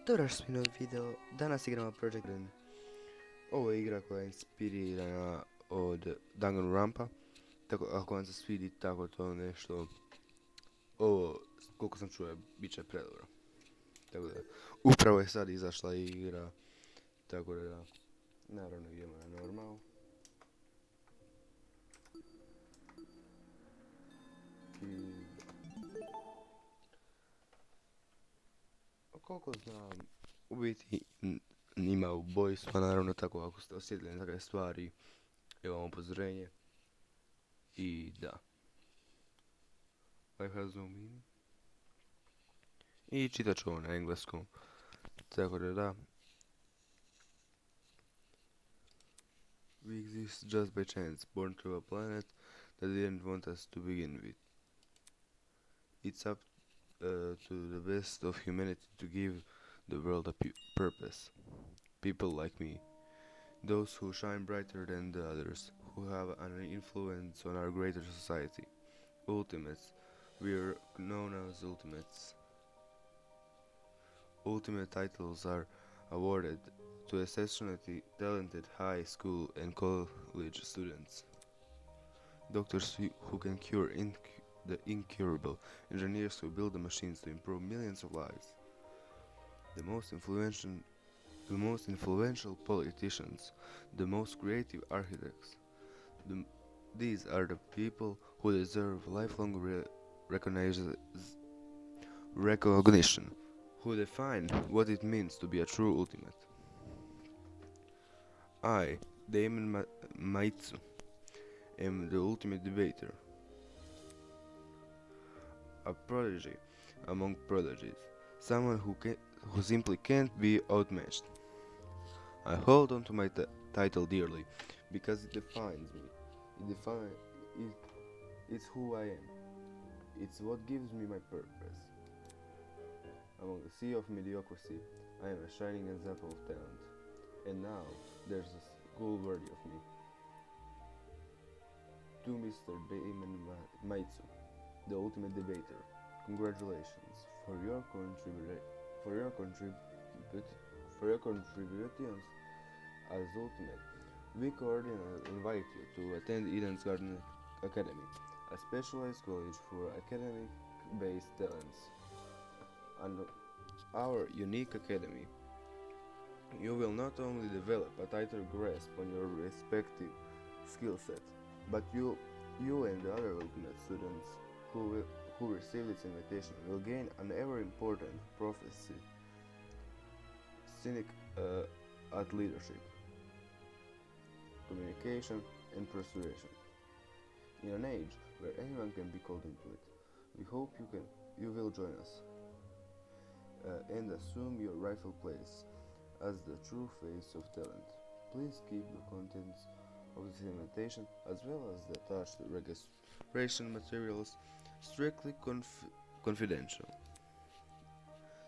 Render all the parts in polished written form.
Dobrodošli mi novi video, danas igramo Project Edens. Ovo je igra koja je inspirirana od danganronpa, tako ako vam se svidi tako to nešto, ovo koliko sam čuo bit će predobro. Tako da, upravo je sad izašla igra, tako da, naravno idemo na normal. Koliko znam, u biti ima ubojstva, naravno tako ako ste osjetili na takve stvari, evo vam upozorenje. I da. Zoom in. I čitat ću ovo na engleskom. Tako da. We exist just by chance, born to a planet that didn't want us to begin with. It's up to the best of humanity to give the world a purpose. People like me. Those who shine brighter than the others, who have an influence on our greater society. Ultimates. We are known as ultimates. Ultimate titles are awarded to exceptionally talented high school and college students. Doctors who can cure the incurable, engineers who build the machines to improve millions of lives. The most influential politicians, the most creative architects. These are the people who deserve lifelong recognition, who define what it means to be a true ultimate. I, Damon Maitsu, am the ultimate debater. A prodigy among prodigies, someone who simply can't be outmatched. I hold on to my title dearly because it defines me. It's who I am. It's what gives me my purpose. Among the sea of mediocrity, I am a shining example of talent. And now, there's a school worthy of me. To Mr. Damon Maitsu, the ultimate debater, congratulations for your contributions as ultimate. We cordially invite you to attend Edens Garden Academy, a specialized college for academic-based talents. And our unique academy, you will not only develop a tighter grasp on your respective skill sets, but you and the other ultimate students who receive this invitation will gain an ever important prophecy cynic at leadership, communication, and persuasion. In an age where anyone can be called into it, we hope you will join us and assume your rightful place as the true face of talent. Please keep the contents of this invitation as well as the attached registration materials strictly confidential.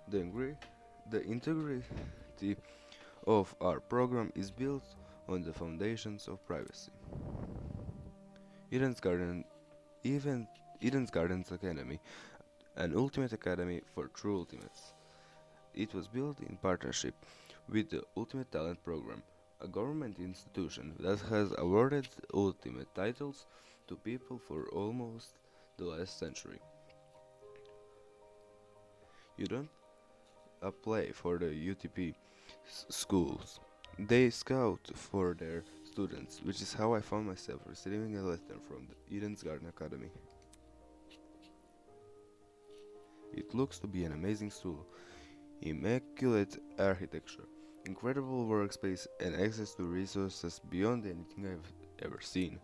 The integrity of our program is built on the foundations of privacy. Edens Gardens Academy, an ultimate academy for true ultimates. It was built in partnership with the Ultimate Talent Program, a government institution that has awarded ultimate titles to people for almost the last century. You don't apply for the UTP schools. They scout for their students, which is how I found myself receiving a letter from the Edens Garden Academy. It looks to be an amazing school, immaculate architecture, incredible workspace, and access to resources beyond anything I've ever seen.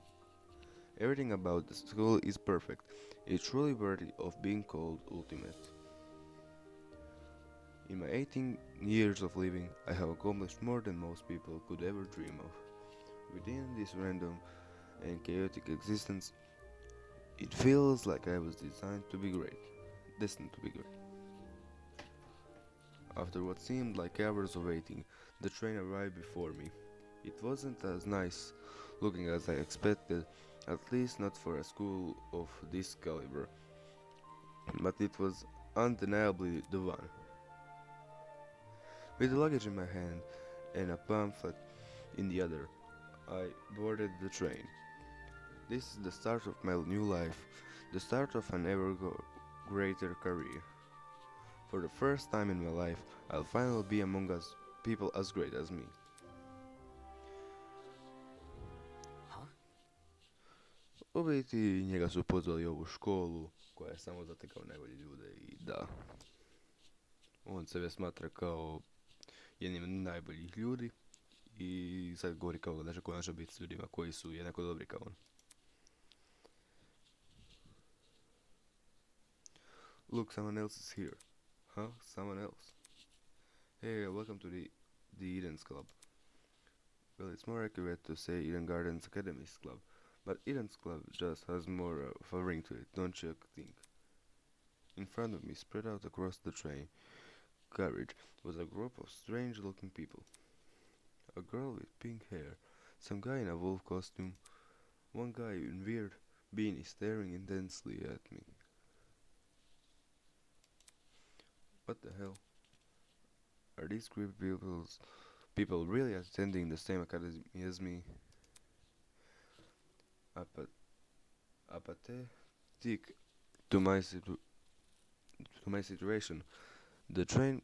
Everything about the school is perfect. It's truly worthy of being called ultimate. In my 18 years of living, I have accomplished more than most people could ever dream of. Within this random and chaotic existence, it feels like I was destined to be great. After what seemed like hours of waiting, the train arrived before me. It wasn't as nice looking as I expected, at least not for a school of this caliber, but it was undeniably the one. With the luggage in my hand and a pamphlet in the other, I boarded the train. This is the start of my new life, the start of an ever greater career. For the first time in my life, I'll finally be among us people as great as me. U biti njega su pozvali u ovu školu koja je samo zatekao najbolje ljude i da, on sebe smatra kao jednim od najboljih ljudi i sad govori kao da će konačno biti s ljudima koji su jednako dobri kao on. Look, someone else is here. Huh? Someone else? Hey, welcome to the Edens Club. Well, it's more accurate to say Eden Garden's Academy's Club, but Eden's Club just has more of a ring to it, don't you think? In front of me, spread out across the train carriage, was a group of strange-looking people. A girl with pink hair, some guy in a wolf costume, one guy in weird beanie staring intensely at me. What the hell? Are these creepy people really attending the same academy as me? Apathetic to my situation, the train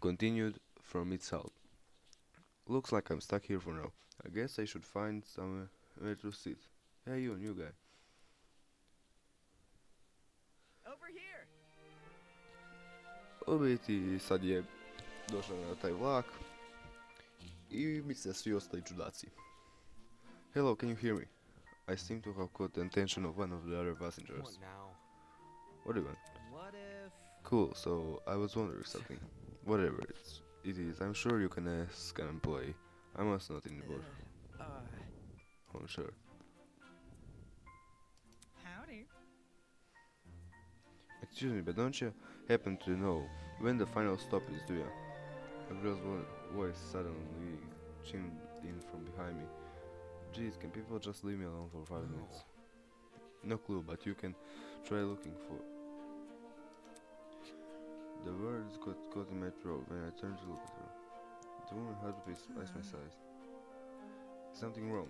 continued from its halt. Looks like I'm stuck here for now. I guess I should find somewhere to sit. Hey, you new guy. Over here. U biti sad je došao na taj vlak i misle svi ostali čudaci. Hello, can you hear me? I seem to have caught the attention of one of the other passengers. What now? What do you want? What if? Cool, so I was wondering something. Whatever it is, I'm sure you can ask an employee. I must not involve. Oh, sure. Howdy. Excuse me, but don't you happen to know when the final stop is, do you? A girl's voice suddenly chimed in from behind me. Jeez, can people just leave me alone for 5 minutes? No clue, but you can try looking for. The words got caught in my throat when I turned to look at her. The woman had to be twice my size. Is something wrong?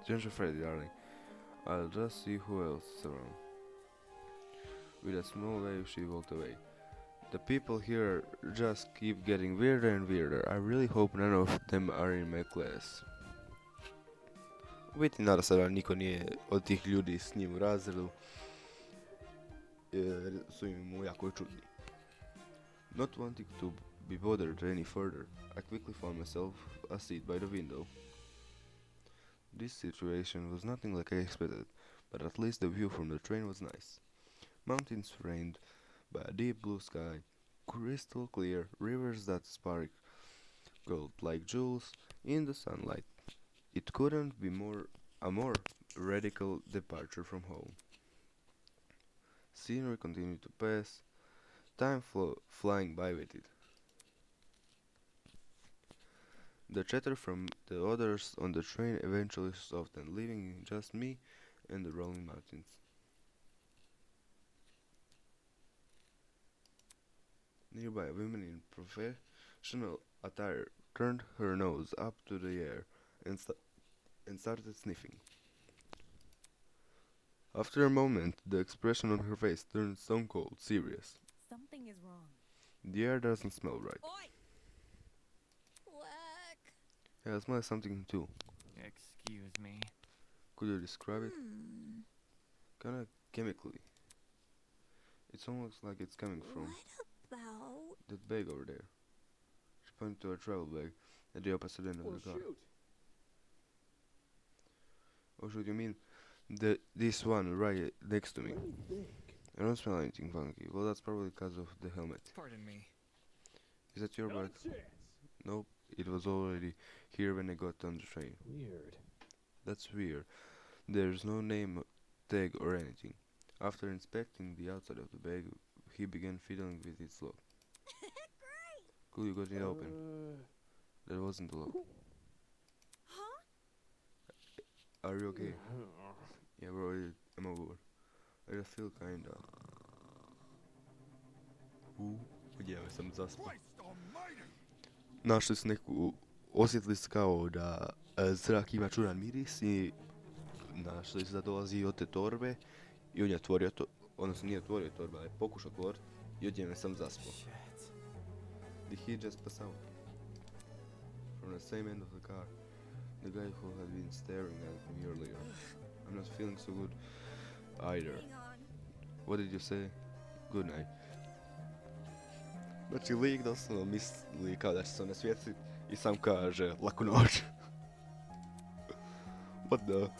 Don't you afraid, darling. I'll just see who else is around. With a small wave, she walked away. The people here just keep getting weirder and weirder. I really hope none of them are in my class. U biti nada se da niko nije od tih ljudi s njim u razredu, jer su im jako čudni. Not wanting to be bothered any further, I quickly found myself a seat by the window. This situation was nothing like I expected, but at least the view from the train was nice. Mountains framed by a deep blue sky, crystal clear rivers that sparkled like jewels in the sunlight. It couldn't be a more radical departure from home. Scenery continued to pass, time flying by with it. The chatter from the others on the train eventually softened, leaving just me and the rolling mountains. Nearby, a woman in professional attire turned her nose up to the air and started sniffing. After a moment, the expression on her face turned stone cold, serious. Something is wrong. The air doesn't smell right. Oi! Quack! Yeah, it smells something too. Excuse me. Could you describe it? Kinda chemically. It's almost like it's coming from What about? that bag over there. She pointed to a travel bag at the opposite end of the car. Oh shoot, you mean this one right next to me? I don't smell anything funky. Well, that's probably because of the helmet. Pardon me. Is that your bag? Nope, it was already here when I got on the train. Weird. That's weird. There's no name tag or anything. After inspecting the outside of the bag, he began fiddling with its lock. Great! Cool, you got it open. That wasn't the lock. Huh? Are you okay? Yeah, bro, I'm over. I just feel kinda... Uđeo se. sam zaspao. Našli su neku, osjetili su kao da zrak ima čudan miris i našli su da dolazi od te torbe i on je otvorio to, odnosno nije otvorio torbe, ali je pokušao otvoriti i odjednom sam zaspao. Did he just pass out? From the same end of the car, the guy who had been staring at me earlier. I'm not feeling so good either. Hang on. What did you say? Good night. Znači lik doslovno misli kao da će se onesvijestiti i sam kaže laku noć. What the?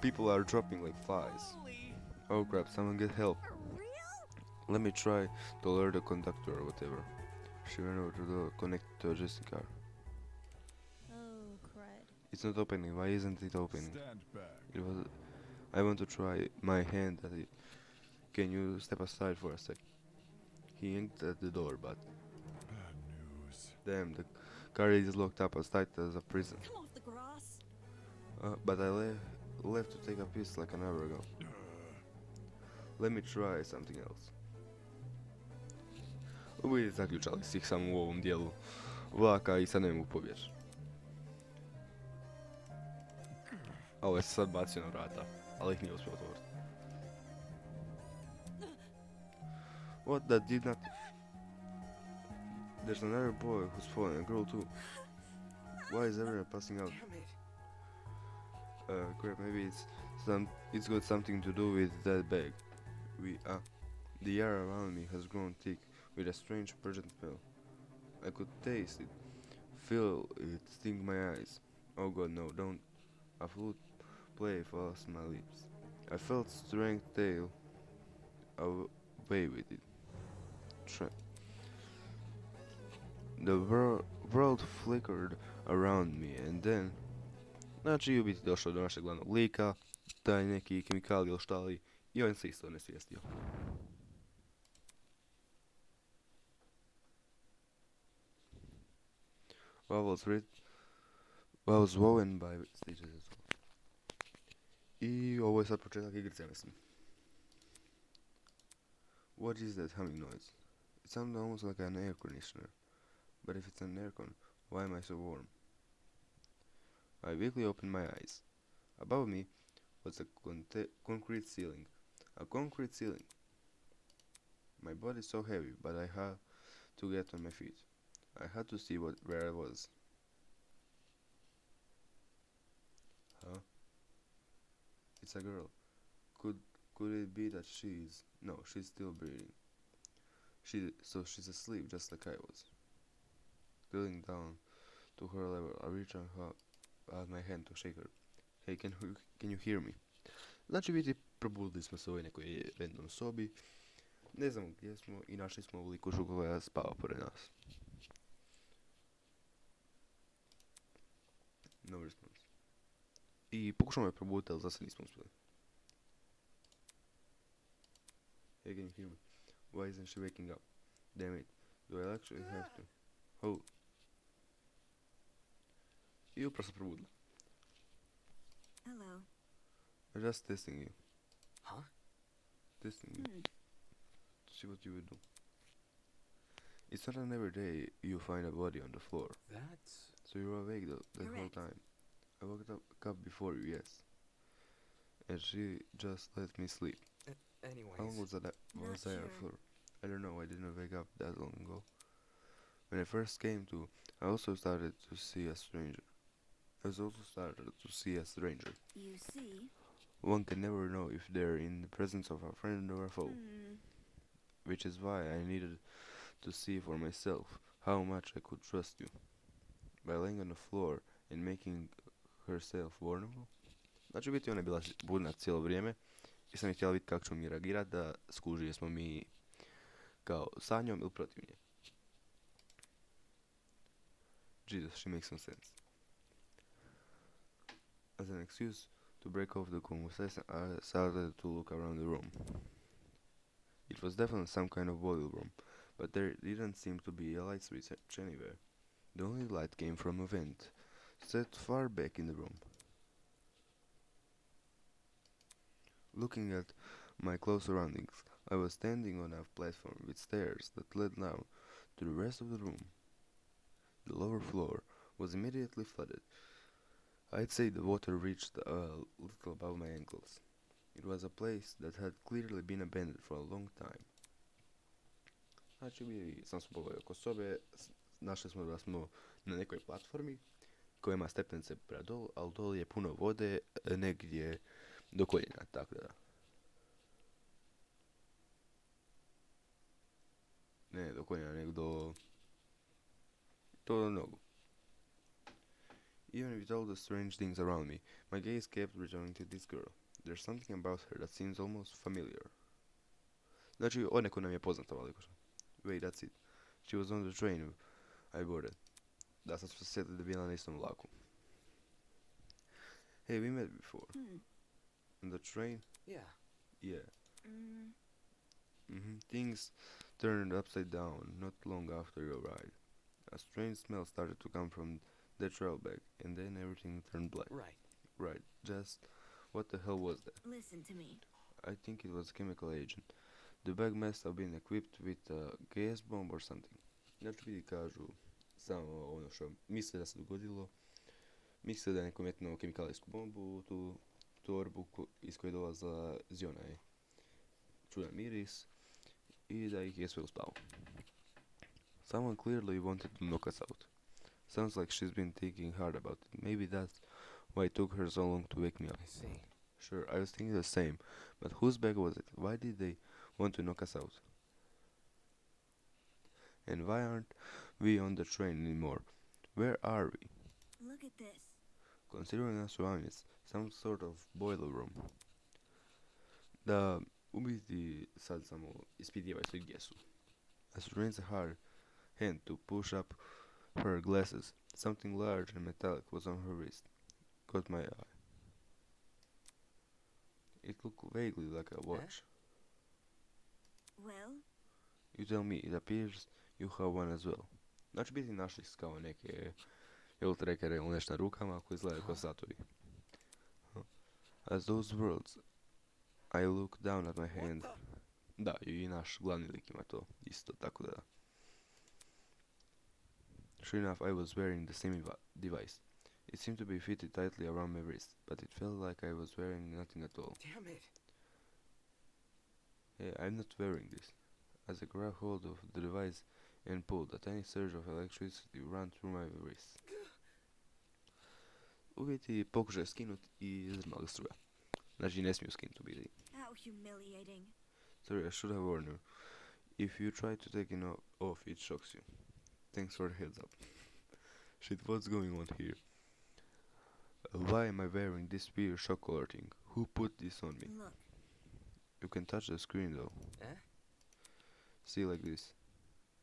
People are dropping like flies. Holy. Oh crap, someone get help. For real? Let me try to alert the conductor or whatever. She ran over to the connect to adjacent car. Oh, crud. It's not opening. Why isn't it opening? Stand back. It was. I want to try my hand at it. Can you step aside for a sec? He yanked at the door, but Bad news. damn, the car is locked up as tight as a prison. Come off the grass. But I left to take a piss like an hour ago. Let me try something else. Uvijek zaključali si ih samo u ovom dijelu vlaka i sad ne mogu pobjeći. A ovo je sad bacio na vrata, ali ih nije uspio otvoriti. What, that did not... There's another boy who's fallen, a girl too. Why is everyone passing out? Damn it. Crap, maybe it's got something to do with that bag. The air around me has grown thick with a strange pungent smell. I could taste it, feel it sting my eyes. Oh god, no, don't. A flute play falls my lips. I felt strength tail away with it. The world flickered around me and then... Znači, u biti došlo do našeg glavnog lika, taj neki kemikal ili šta li, i on se isto nesvijestio. I was woven by stages as well. I ovo je sad početak igrice, mislim. What is that humming noise? It sounded almost like an air conditioner. But if it's an aircon, why am I so warm? I weakly opened my eyes. Above me was a concrete ceiling. A concrete ceiling. My body is so heavy, but I had to get on my feet. I had to see where I was. Huh? It's a girl. Could it be that she's... No, she's still breathing. So she's asleep just like I was. Drilling down to her level, I reached out my hand to shake her. Hey, can you hear me? Znači biti probudili smo se u ovoj nekoj random sobi. Ne znamo gdje smo i našli smo ovu likušu koja spava pored nas. No response. I pokušamo je probuditi, ali zase nismo uspjeli. Hey, can you hear me? Why isn't she waking up? Damn it. Do I actually have to? Oh. I upravo se probudila. Hello. I'm just testing you. Huh? Testing you. To see what you would do. It's not an every day you find a body on the floor. That's... So you were awake the whole Correct. time. I woke up before you, yes. And she just let me sleep. Anyways. How long was I on Not the sure. floor? I don't know, I didn't wake up that long ago. When I first came to, I also started to see a stranger. You see? One can never know if they're in the presence of a friend or a foe. Which is why I needed to see for myself how much I could trust you. By laying on the floor and making herself vulnerable. Znači biti ona je bila budna cijelo vrijeme i sam je htjela vidjeti kako ćemo mi reagirati da skuži jesmo mi kao sa njom ili protiv nje. Jesus, she makes some sense. As an excuse to break off the conversation, I started to look around the room. It was definitely some kind of boiler room, but there didn't seem to be a light switch anywhere. The only light came from a vent set far back in the room. Looking at my close surroundings, I was standing on a platform with stairs that led down to the rest of the room. The lower floor was immediately flooded. I'd say the water reached a little above my ankles. It was a place that had clearly been abandoned for a long time. Znači, sam smo pogledali oko sobe, našli smo da smo na nekoj platformi koja ima stepenice prema dolu, ali dol je puno vode, negdje do koljena, tako da. Ne do koljena, nego do nogu. Even with all the strange things around me, my gaze kept returning to this girl. There's something about her that seems almost familiar. Znači, o neko nam je poznata veliko. Wait, that's it. She was on the train I boarded. Da, sad smo se sjetili da je bila na istom vlaku. Hey, we met before. On the train? Yeah. Yeah. Things turned upside down not long after your ride. A strange smell started to come from the trail bag, and then everything turned black. Right. Right. Just what the hell was that? Listen to me. I think it was a chemical agent. The bag must have been equipped with a gas bomb or something. Znači vidi kažu samo ono što misle da se dogodilo. Misle da je neko metnuo kemikalijsku bombu u tu torbu iz koje dolazila zjona je čudan miris i da ih je sve uspao. Someone clearly wanted to knock us out. Sounds like she's been thinking hard about it. Maybe that's why it took her so long to wake me up. I see. Sure, I was thinking the same, but whose bag was it? Why did they want to knock us out? And why aren't we on the train anymore? Where are we? Look at this. Considering our surroundings, some sort of boiler room. Da u biti sad samo ispitivaju se gdje su. As she raised a hard hand to push up her glasses, something large and metallic was on her wrist. Caught my eye. It looked vaguely like a watch. Well, You tell me, it appears you have one as well. Znači biti našli kao neke trackere ili nešto na rukama koji izgledaju kao satovi. As those words, I look down at my hand. Da, i naš glavni lik ima to isto, tako da. Sure enough, I was wearing the same device. It seemed to be fitted tightly around my wrist, but it felt like I was wearing nothing at all. Damn it. Hey, I'm not wearing this. As I grabbed hold of the device and pulled, a tiny surge of electricity ran through my wrist. U biti pokušaj skinuti i izrmala struja. Znači ne smiju skinuti u biti. how humiliating. Sorry, I should have warned you. If you try to take it off, it shocks you. Thanks for the heads up. Shit, what's going on here? Why am I wearing this weird shock collar thing? Who put this on me? Look, You can touch the screen though. Eh? See, like this.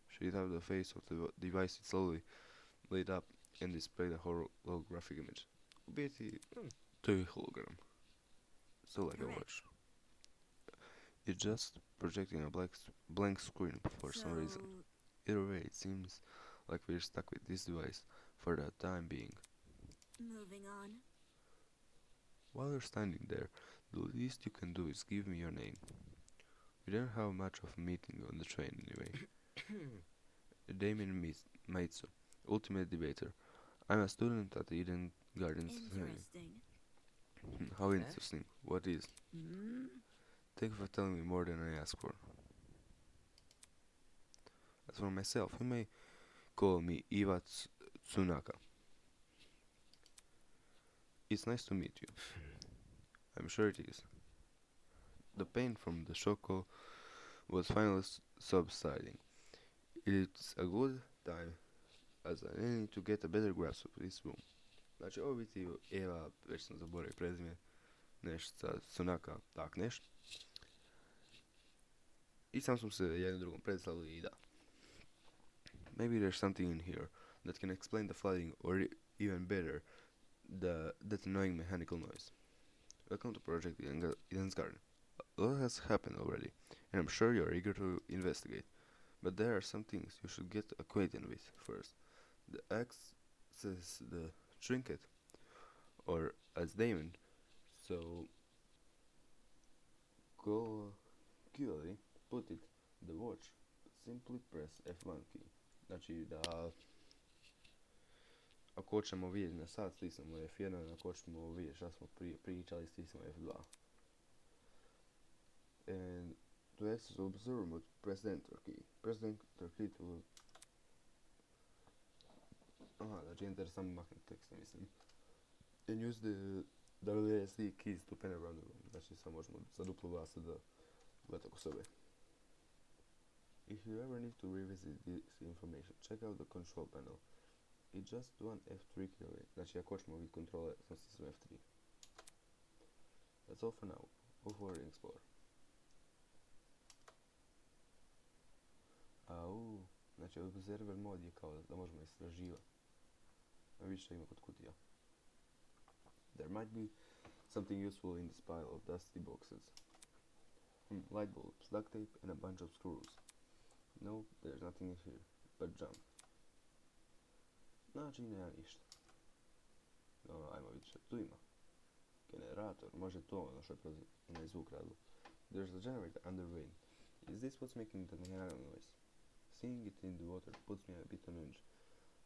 She'd have the face of the device it slowly lit up and displayed a holographic image. U biti, to je hologram. So like a Correct. watch. It's just projecting a blank screen for some reason. Either way, it seems like we're stuck with this device for the time being. moving on. While you're standing there, the least you can do is give me your name. We didn't have much of a meeting on the train anyway. Damien Maitsu, ultimate debater. I'm a student at the Eden Garden. Interesting. How interesting. What is? Hmm? Thank you for telling me more than I asked for. As for myself, you may call me Iva Tsunaka. It's nice to meet you. I'm sure it is. The pain from the shock was finally subsiding. It's a good time as I need to get a better grasp of this room. Znači, ovo biti Eva, već sam zaboravio prezime, nešto Tsunaka, tak nešto. I sam smo se jednom drugom predstavili i da. Maybe there's something in here that can explain the flooding or even better, that annoying mechanical noise. Welcome to Project Edens Garden. A lot has happened already, and I'm sure you're eager to investigate. But there are some things you should get acquainted with first. The axe says the trinket, or as Damon, so go Q put it the watch, simply press F1 key. Znači da ako hoćemo vidjeti na sat stisnemo F1, ako hoćemo vidjeti šta smo prije pričali stisnemo F2. And to access observer mode, press the enter key. Press the enter key to... Aha, znači enter samo makne tekst, mislim. And use the WSD keys to pan around the room. Znači samo možemo za duplo glasa da gledati oko sebe. If you ever need to revisit this information, check out the control panel. It's just one F3 key away. Znači ako hoćemo vidjeti kontrole, sam stisnuo F3. That's all for now. Go forward and explore. Au, znači observer mod je kao da možemo istraživati. A više ima kod kutija. There might be something useful in this pile of dusty boxes. Light bulbs, duct tape and a bunch of screws. No, there's nothing in here, but junk. Znači nema ništa. No, ajmo vidjeti što tu ima. Generator, može to ono što je kroz onaj zvuk radilo. There's a generator under rain. Is this what's making the noise? Seeing it in the water puts me a bit on edge.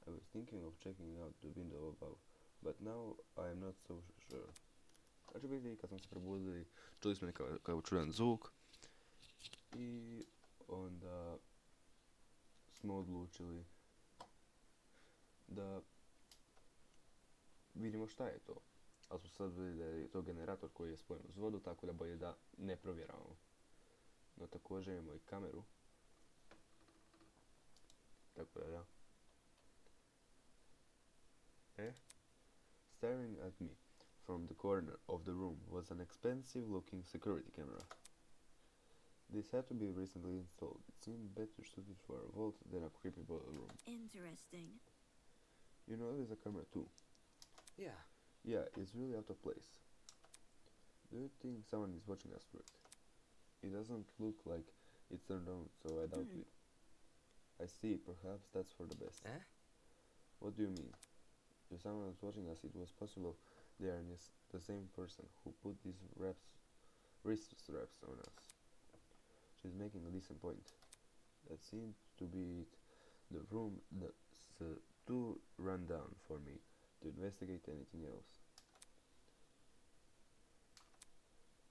I was thinking of checking out the window above, but now I am not so sure. Znači vidi, kad smo se probudili, čuli smo nekakav čudan zvuk i onda smo odlučili da vidimo šta je to. Ali smo sad vidjeli da je to generator koji je spojen uz vodu, tako da bolje da ne provjeravamo. No također imamo i kameru. Tako da ja. Staring at me from the corner of the room was an expensive looking security camera. This had to be recently installed. It seemed better suited for a vault than a creepy bottle room. Interesting. You know there's a camera too. Yeah. Yeah, it's really out of place. Do you think someone is watching us through it? It doesn't look like it's turned on, so I doubt it. I see, perhaps that's for the best. Eh? What do you mean? If someone was watching us, it was possible they are the same person who put these wrist straps on us. She's making a decent point. That seemed to be it. The room that's too run down for me to investigate anything else.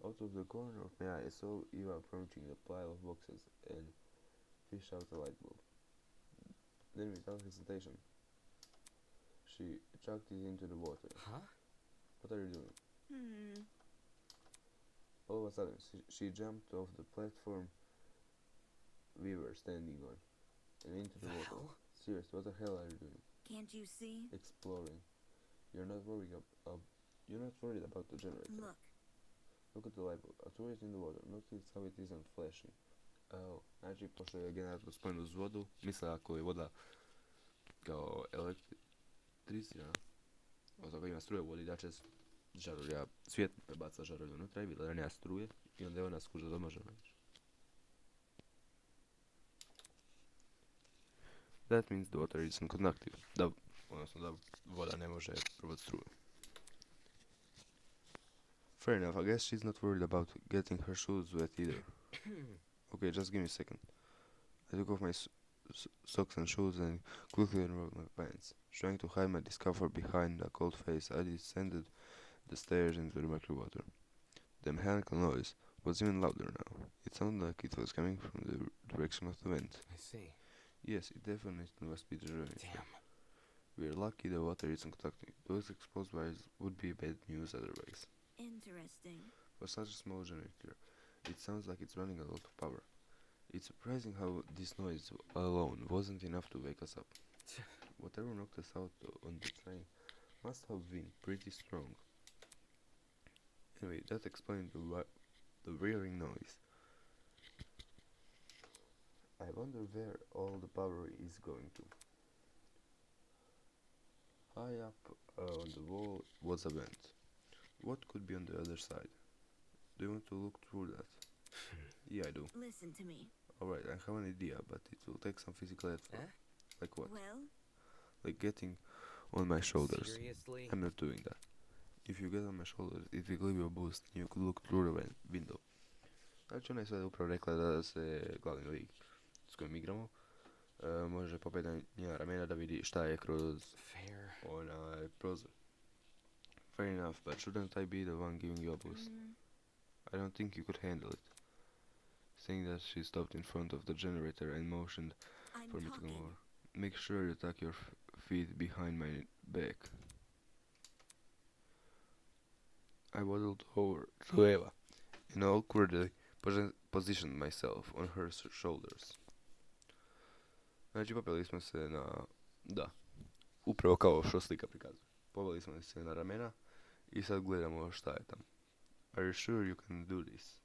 Out of the corner of my eye, I saw Eva approaching the pile of boxes and fished out a light bulb. Then, without hesitation, she chucked it into the water. Huh? What are you doing? All of a sudden, she jumped off the platform we were standing on and into the water. Hell? Seriously, what the hell are you doing? Can't you see? Exploring. You're not worried about the generator. Look at the light bulb. I threw it in the water. Notice how it isn't flashing. Oh, znači, pošto je generator spojen uz vodu, misle ako je voda kao elektrizirana, odnosno ima struje u vodi, da će žarulja, svijet prebaca žarulju unutra i vidjela da nema struje i onda je ona skuža da može naći. That means the water isn't conductive. Odnosno da voda ne može probati struju. Fair enough, I guess she's not worried about getting her shoes wet either. Okay, just give me a second. I took off my socks and shoes and quickly unrolled my pants. Trying to hide my discomfort behind a cold face, I descended the stairs into the murky water. The mechanical noise was even louder now. It sounded like it was coming from the direction of the vent. I see. Yes, it definitely must be the generator. Damn. We're lucky the water isn't conducting. Those exposed wires would be bad news otherwise. Interesting. For such a small generator, it sounds like it's running a lot of power. It's surprising how this noise alone wasn't enough to wake us up. Whatever knocked us out on the train must have been pretty strong. Anyway, that explained the whirring noise. I wonder where all the power is going to. High up on the wall was a vent. What could be on the other side? Do you want to look through that? Yeah, I do. Listen to me. Alright, I have an idea, but it will take some physical effort. Eh? Like what? Well, Like getting on my shoulders. Seriously? I'm not doing that. If you get on my shoulders, it will give you a boost and you could look through the window. Znači ona je sada upravo rekla da se glavni lik s kojim igramo može popeti na njena ramena da vidi šta je kroz Fair. onaj prozor. Fair enough, but shouldn't I be the one giving you a boost? I don't think you could handle it. Saying that, she stopped in front of the generator and motioned I'm for me to come talking. over. Make sure you tuck your feet behind my back. I waddled over to Eva and awkwardly positioned myself on her shoulders. Znači, popeli smo se na... Da, upravo kao što slika prikazuje. Popeli smo se na ramena i sad gledamo šta je tamo. Are you sure you can do this?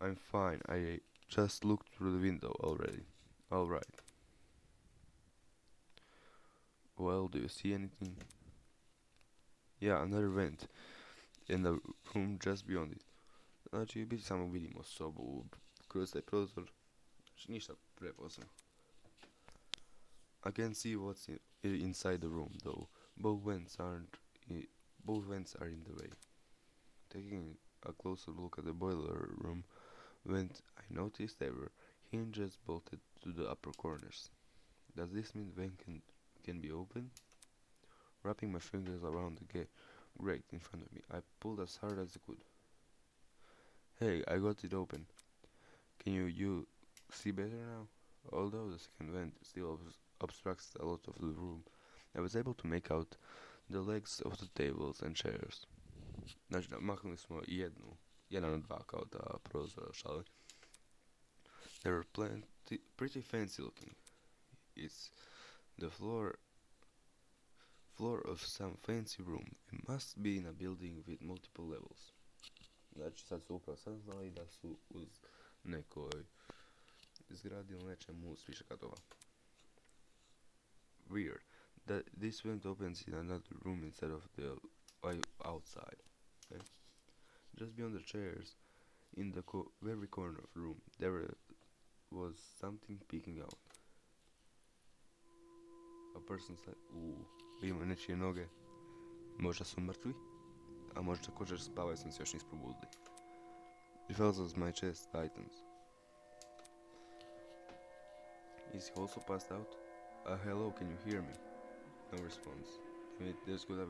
I'm fine, I just looked through the window already. Alright. Well, do you see anything? Yeah, another vent in the room just beyond it. Znači, biti samo vidimo sobu kroz taj prozor. Znači, ništa preposebno. I can see what's inside the room, though. Both vents are in the way. Taking a closer look at the boiler room vent, I noticed there were hinges bolted to the upper corners. Does this mean vent can be opened? Wrapping my fingers around the grate in front of me, I pulled as hard as I could. Hey, I got it open. Can you see better now? Although the second vent still obstructs a lot of the room, I was able to make out the legs of the tables and chairs. Znači, maknuli smo jedan od dva kao da prozora šali. They were pretty fancy looking. It's the floor of some fancy room. It must be in a building with multiple levels. Znači, sad su upravo saznali da su uz nekoj zgradi ili nečemu s više katova. Weird. That this vent opens in another room instead of the outside. Okay? Just beyond the chairs, in the very corner of the room, there was something peeking out. A person's like, vidimo nečije noge. Možda su mrtvi, a možda također spavaju, sam se još nis probudili. It felt as my chest tightens. Is he also passed out? Hello, can you hear me? No response. There's gotta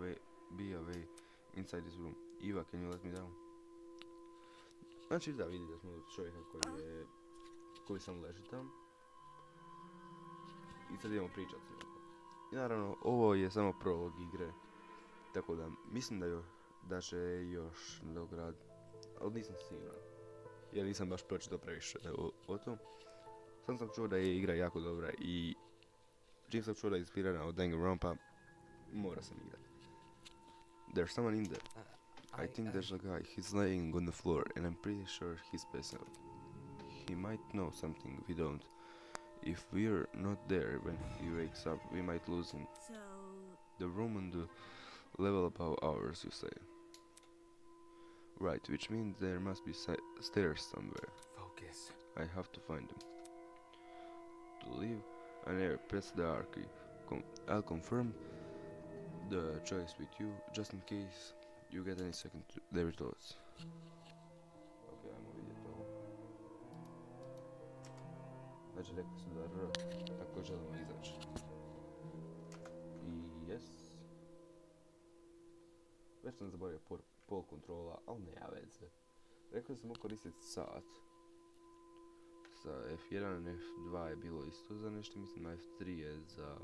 be a way inside this room. Eva, can you let me down? Znači da vidi da smo čovjeka koji sam leži tam. I sad idemo pričat s njom. I naravno, ovo je samo prolog igre. Tako da, mislim da će još nadograd. Ali nisam siguran. Jer nisam baš pročitao previše o tom. Sam čuo da je igra jako dobra i čim sam čuo da je inspirana od danganronpa, mora sam igrat. There's someone in there. I think there's a guy. He's laying on the floor and I'm pretty sure he's passed out. He might know something we don't. If we're not there when he wakes up, we might lose him. So, The room on the level above ours, you say. Right, which means there must be stairs somewhere. Focus. I have to find them. To leave an air, press the R key. I'll confirm the choice with you, just in case you get any second their thoughts. Ok, ajmo vidjeti ovo. Znači, rekli su da R, ako želimo izaći. I yes. Već sam zaboravio pol kontrola, ali nema veze. Rekao sam mogu koristiti sat. Sa F1 i F2 je bilo isto za nešto, mislim na F3 je za...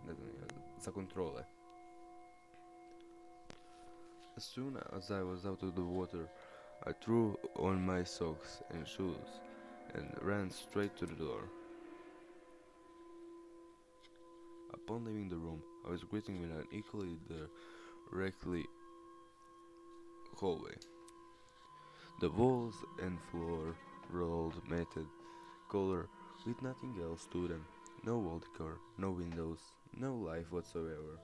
ne znam, za kontrole. As soon as I was out of the water, I threw on my socks and shoes and ran straight to the door. Upon leaving the room, I was greeted with an equally directly hallway. The walls and floor were all matted color with nothing else to them. No wall decor, no windows, no life whatsoever.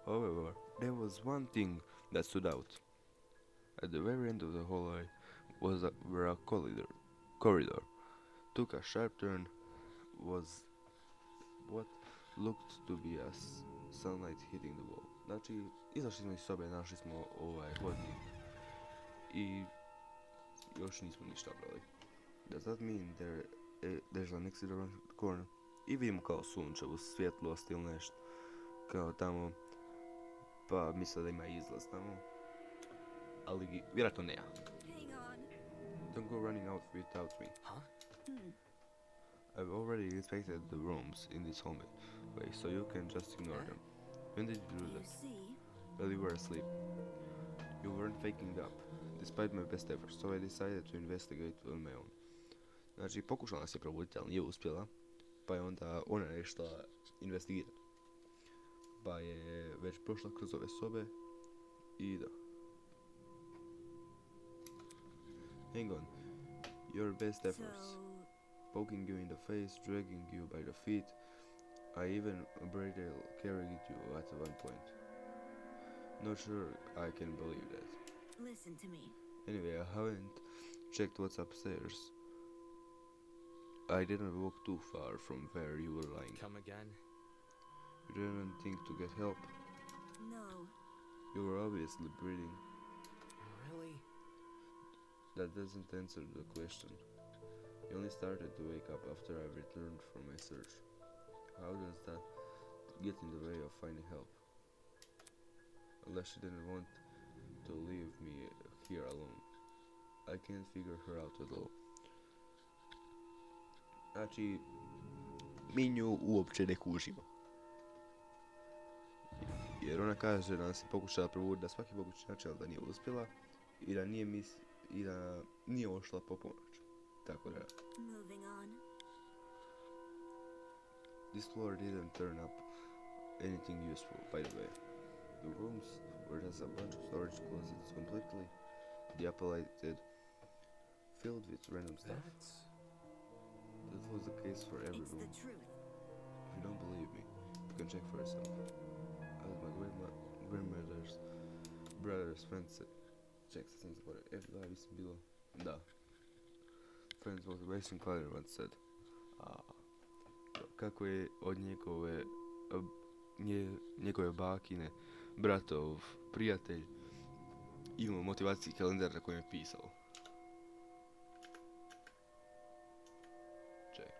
However, there was one thing that stood out. At the very end of the hallway where a corridor took a sharp turn was what looked to be as sunlight hitting the wall. Znači, Izašli smo iz sobe, našli smo hodnik i još nismo ništa brali. Does that mean there's an exit around the corner? I vidimo kao sunčevu svjetlost ili nešto. Kao tamo, pa misle da ima izlaz tamo. Ali vjerojatno nema. Hang on. Don't go running out without me. Huh? I've already inspected the rooms in this hallway, so you can just ignore them. When did you do You that? see? While you were asleep. You weren't waking up, despite my best efforts, so I decided to investigate on my own. Znači, pokušala nas je probuditi, ali nije uspjela, pa je onda ona rešila investigirati. Pa je već prošla kroz ove sobe i da. Hang on. Your best efforts. So, Poking you in the face, dragging you by the feet. I even carried you at one point. Not sure I can believe that. listen to me. Anyway, I haven't checked what's upstairs. I didn't walk too far from where you were lying. Come again? You didn't think to get help. No. You were obviously breathing. Really? That doesn't answer the question. You only started to wake up after I returned from my search. How does that get in the way of finding help? Unless she didn't want to leave me here alone. I can't figure her out at all. Znači, mi nju uopće ne kužimo. Jer ona kaže da nas je pokušala probuditi na svaki mogući način, ali da nije uspjela i da nije ošla po ponoć. Tako da, Moving on. this floor didn't turn up anything useful, by the way. The rooms were just a bunch of storage closets, completely dilapidated, filled with random stuff. That was the case for every It's room. the truth. If you don't believe me, you can check for yourself. As my grandmother's brother's friend said, check sam zaboravio, da, mislim bilo, da. Friends was racing father once said, kako je od njegove bakine, bratov prijatelj, imao motivacijski kalendar na kojem je pisao. Check.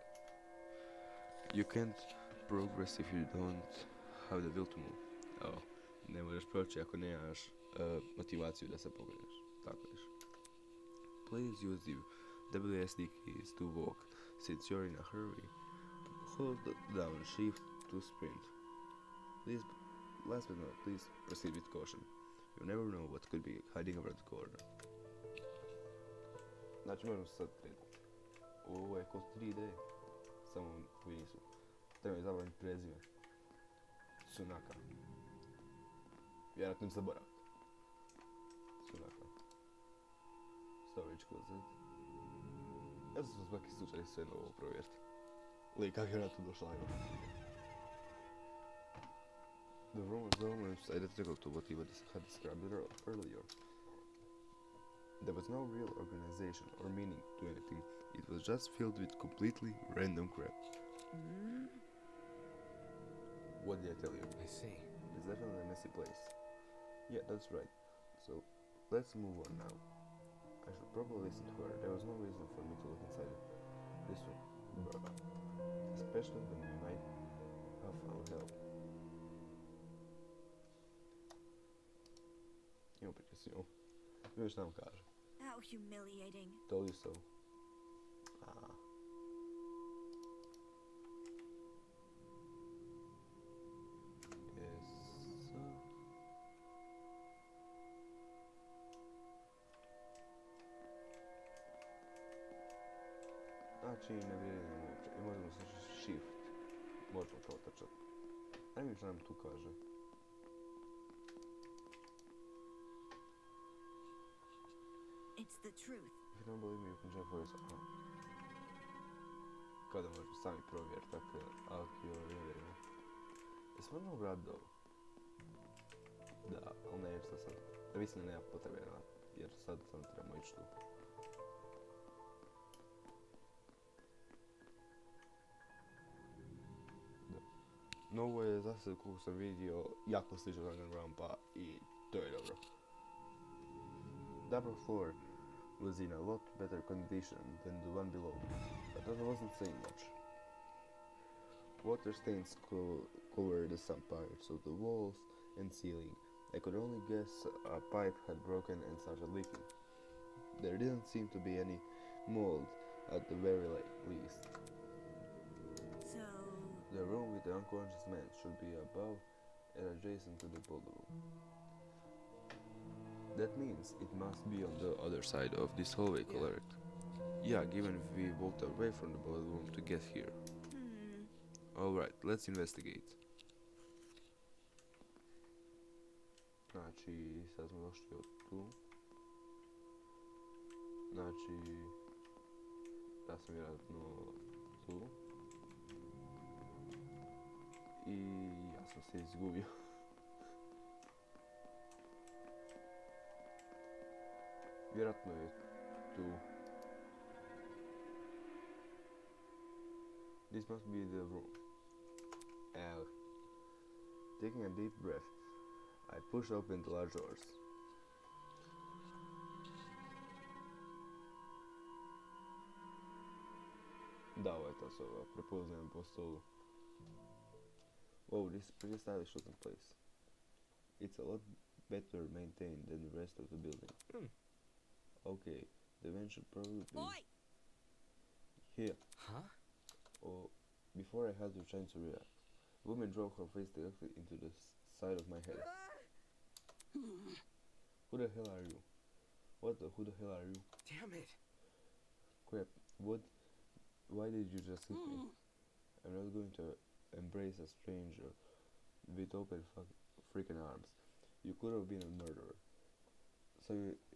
You can't progress if you don't have the will to move. Ne možeš proći ako nemaš motivaciju da se pokreneš. Tako ješ. Please use the WSD keys to walk. Since you're in a hurry, hold down shift to sprint. Please, last but not least, proceed with caution. You never know what could be hiding around the corner. Znači možemo se sad krenuti. Ovo je kod 3D, samo koji nisu. Treba mi zabrati prezime. Tsunaka. Vjerojatno im zaboraviti. Tsunaka. Storage closet. Ja sam svaki slučaj sve novo provjeriti. Li, kak je na to došla? The room was almost identical to what he had described earlier. There was no real organization or meaning to anything. It was just filled with completely random crap. What did I tell you? I see. It's definitely a messy place. Yeah, that's right. So, let's move on now. I should probably listen to her. There was no reason for me to look inside this room. Especially when we might have found help. Imamo priča s njom. Vidiš šta nam kaže. How humiliating. Told you so. Znači ne vrijedi uopće. I možemo se shift. Možemo kao trčati. Ajme što nam tu kaže. It's the truth. If you don't believe me, you can check for yourself. Kao da možemo sami provjeriti, tako ako joj ne vjerujemo. Jesmo ono vrat dolu? Da, ali neću to sad. Ja mislim da nema potrebe, jer sad samo trebamo ići tu. Novu je za sad, koliko sam vidio, jako sličan danganronpa i to je dobro. The upper floor was in a lot better condition than the one below, but that wasn't saying much. Water stains covered some parts of the walls and ceiling. I could only guess a pipe had broken and started leaking. There didn't seem to be any mold at the very least. So, The room with the unconscious man should be above and adjacent to the ballroom. That means it must be on the other side of this hallway, Yeah. correct? Yeah, given we walked away from the ballroom to get here. Alright, let's investigate. Znači, sad smo došli od tu. Znači, ja sam vjerojatno tu. I ja sam se izgubio. Vjerojatno je tu. This must be the room. Evo. Taking a deep breath, I push open the large doors. Da, ovo je ta soba, prepoznajem po stolu. Wow, this is pretty stylish looking place. It's a lot better maintained than the rest of the building. Okay, the vent should probably be Oi! here. Huh? Or before I had the chance to react, the woman drove her face directly into the side of my head. Who the hell are you? Who the hell are you? Damn it. Crap, what? Why did you just hit me? I'm not going to embrace a stranger with open freaking arms. You could have been a murderer. So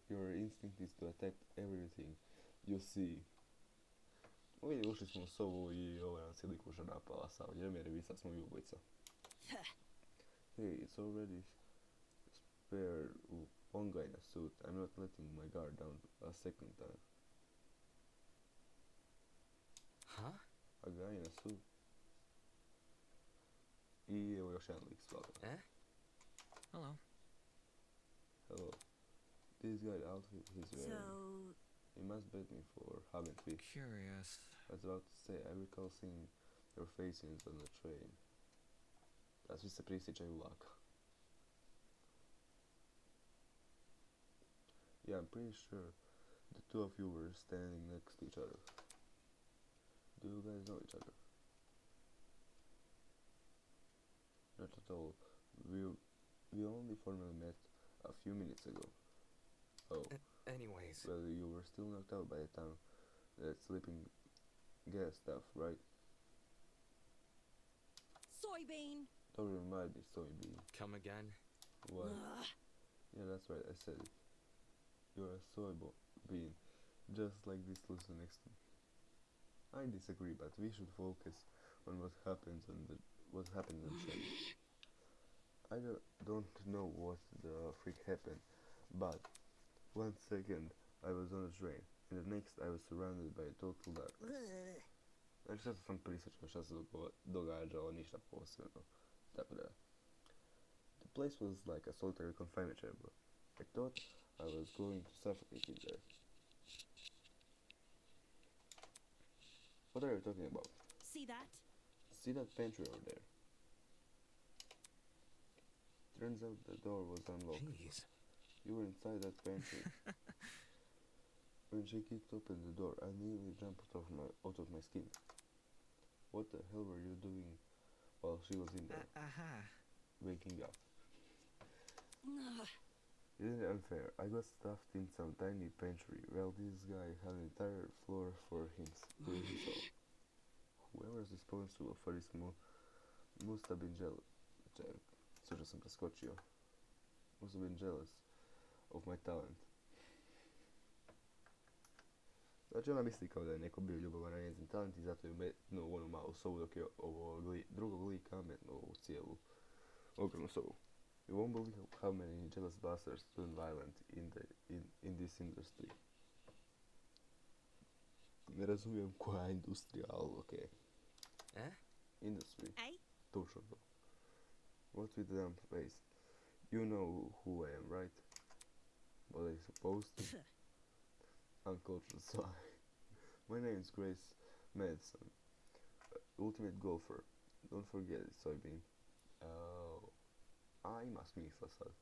your instinct is to attack everything you see. Ovdje ušli smo u sobu i ovo nam se likuša napala sa ovdje, jer vi sad smo i ubojica. Hey, it's already spare one guy in a suit. I'm not letting my guard down a second time. Huh? A guy in a suit. I evo još jedan lik s vlakom. Hello. Hello. This guy outfit he's wearing. So, He must beg me for having feet. Curious. I was about to say, I recall seeing your facings on the train. Da svi se prisjećaju vlaka. Yeah, I'm pretty sure the two of you were standing next to each other. Do you guys know each other? Not at all. We only formally met a few minutes ago. Oh, Anyways. well, you were still knocked out by the time that sleeping gas stuff, right? soybean! Don't remind me, soybean. Come again? What? Ugh. Yeah, that's right, I said it. You're a soybean, just like this loser next to me. I disagree, but we should focus on what happened on the train. I don't know what the freak happened, but 1 second I was on a train, and the next I was surrounded by total darkness. Ugh. Znači sad sam prisjećao šta se događalo, ništa posebno. Tako da. The place was like a solitary confinement chamber. I thought I was going to suffocate in there. What are you talking about? See that? See that pantry over there? Turns out the door was unlocked. Jeez. You were inside that pantry. When she kicked open the door, I nearly jumped out of my skin. What the hell were you doing while she was in there? Waking up. Ugh. Isn't it unfair? I got stuffed in some tiny pantry, while this guy had an entire floor to himself. Whoever's responsible for this must have been jealous. Sutra sam preskočio. Must have been jealous of my talent. Znači ona misli kao da je neko bio ljubavan na njezin talent i zato je metnuo u onu malu sobu dok je drugog lika metnuo u cijelu ogromnu sobu. You won't believe how many jealous bastards turn violent in this industry. Ne razumijem koja je industrija, ali okej. Eh? Industry. Ej, Točno to. What with the dumb face? You know who I am, right? What I supposed to? Uncultured, sorry. My name is Grace Madison, ultimate golfer. Don't forget it, soybean. Oh, ima smisla sad.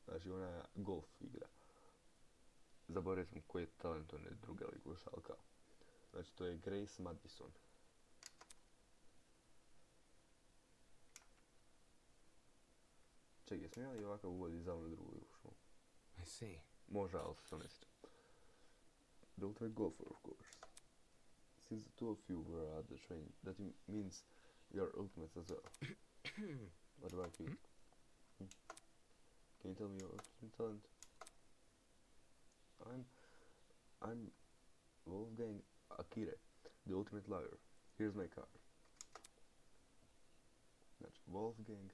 Znači ona golf igra. Zaboravio sam koji je talent one druge ligušalka. Znači to je Grace Madison. Čekaj, smijem li ovakav uvod i zavno drugu ligušu? I see. Može, ali se to ne sjećam. The ultimate golfer, of course. Since the two of you were at the training, that means you're ultimate as well. What about you? Can you tell me your ultimate talent? I'm Wolfgang Akire, the ultimate liar. Here's my card. Znači, Wolfgang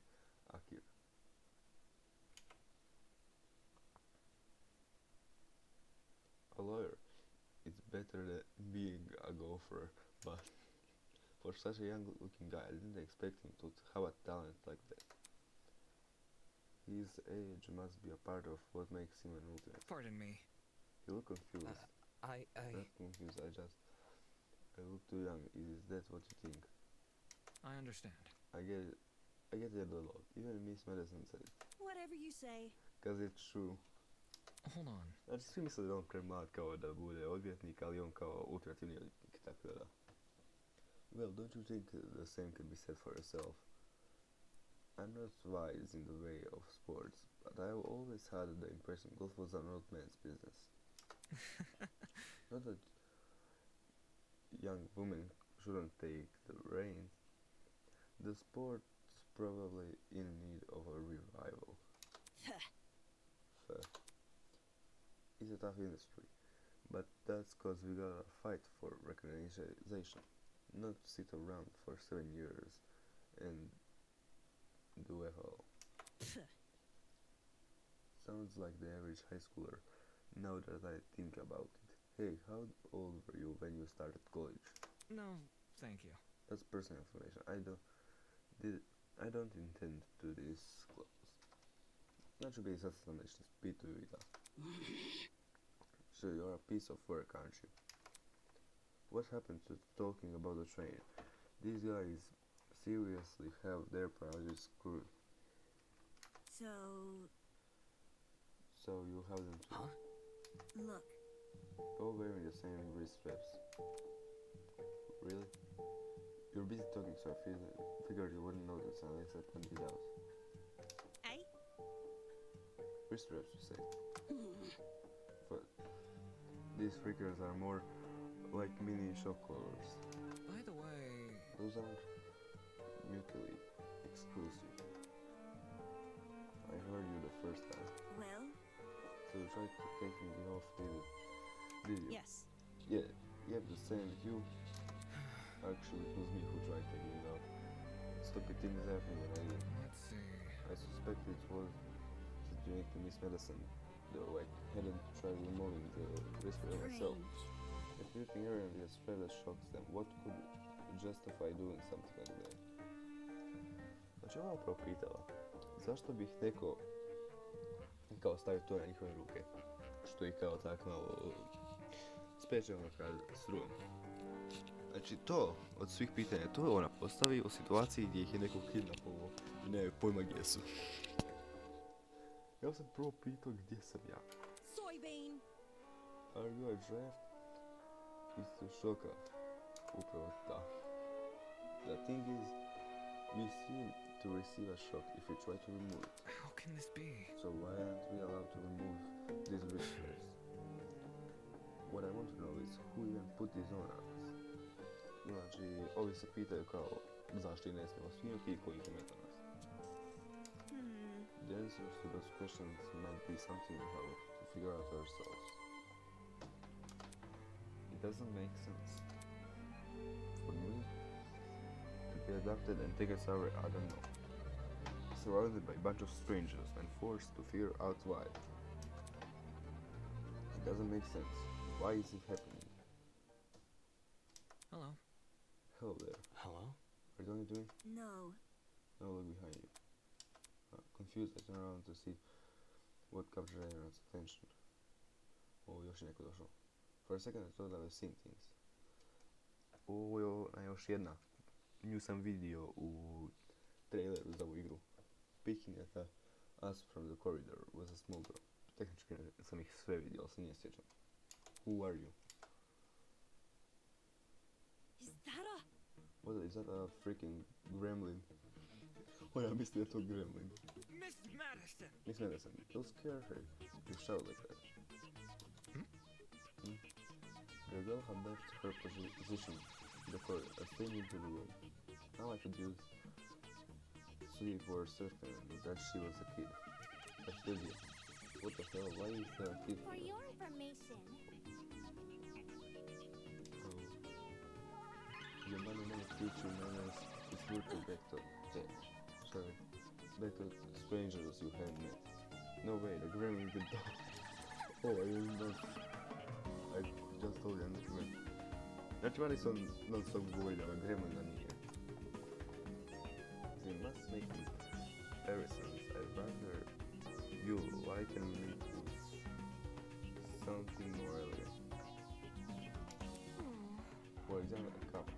Akire. A lawyer. It's better than being a golfer, but for such a young looking guy, I didn't expect him to have a talent like that. His age must be a part of what makes him an ultimate. Pardon me. You look confused. I Not confused, I look too young. Is that what you think? I understand. I get it a lot. Even Miss Madison said it. Whatever you say. Cause it's true. Hold on. Znači, svi misle da on premlad kao da bude odvjetnik, ali on kao ultimativni odvjetnik, tako da. Well, don't you think the same can be said for yourself? I'm not wise in the way of sports, but I've always had the impression golf was an old man's business. Not that young women shouldn't take the reins. The sport's probably in need of a revival. It's a tough industry, but that's cause we gotta fight for recognition, not sit around for 7 years and do it all. Sounds like the average high schooler, now that I think about it. Hey, how old were you when you started college? No, thank you. That's personal information. I don't intend to disclose. Znači bi sad sam nešto spituju i da. So you're a piece of work, aren't you? What happened to talking about the train? These guys seriously have their priorities screwed. So you have them too? Huh? Look. All wearing the same wrist straps. Really? You're busy talking, so I figured you wouldn't notice unless I pointed it out. Hey? Wrist straps, you say? But these freakers are more like mini shock collars. By the way, Those aren't mutually exclusive. I heard you the first time. Well, So you tried to take me off, did you? yes. Yeah, the same with you. Actually, it was me who tried taking it off. Stupid things happened when I did. let's see. I suspect it was due to Miss Medicine, though I hadn't tried removing the wrist strap myself. Strange. If anything around the Australia shocks them, what could justify doing something like that? Znači ona upravo pitala, zašto bih neko kao stavio to na njihove ruke, što ih kao tak malo speče ono kad strujom. Znači to, od svih pitanja, to je ona postavi u situaciji gdje ih je neko kidnapovo i nemaju pojma gdje su. Ja sam prvo pitao gdje sam ja. Soybean. Are you a draft? Isto šoka. Upravo da. The thing is, we seem to receive a shock if we try to remove it. How can this be? So why aren't we allowed to remove these wrist straps? What I want to know is who even put these on us. Znači, ovi se pitaju kao zašto ih ne smijemo smijuti i koji ih meta nas. The answers to those questions might be something we have to figure out ourselves. It doesn't make sense. For me, to be adopted and taken somewhere, I don't know. Surrounded by a bunch of strangers and forced to figure out why. It doesn't make sense. Why is it happening? Hello. Hello there. Hello? Are you talking to me? No. No, look behind you. Confused, I turn around to see what captured everyone's attention. Još je neko došao. For a second I thought I was seeing things. Ovo je još jedna. Nju sam vidio u traileru za ovu igru. Peeking at us from the corridor was a small girl. Tehnički sam ih sve vidio, ali se nije sjećam. Who are you? Is that a freaking gremlin? Ja mislim da je to gremlin. Miss Madison! Miss Madison, don't scare her. You shout like that. The girl had left her position in the corridor and stayed into the room. Now I could use see for certain that she was a kid. A svidjeti. What the hell? Why is there a kid? For your information, The monumental creature known as the spiritual back to strangers you have met. No way, the gremlin with the dog. Oh, I didn't know. I just told you, man. Znači, mali sam non stop govorio, a gremlina nije. They must make me comparisons. I'd rather you liken me to something more elegant. For example, a cup.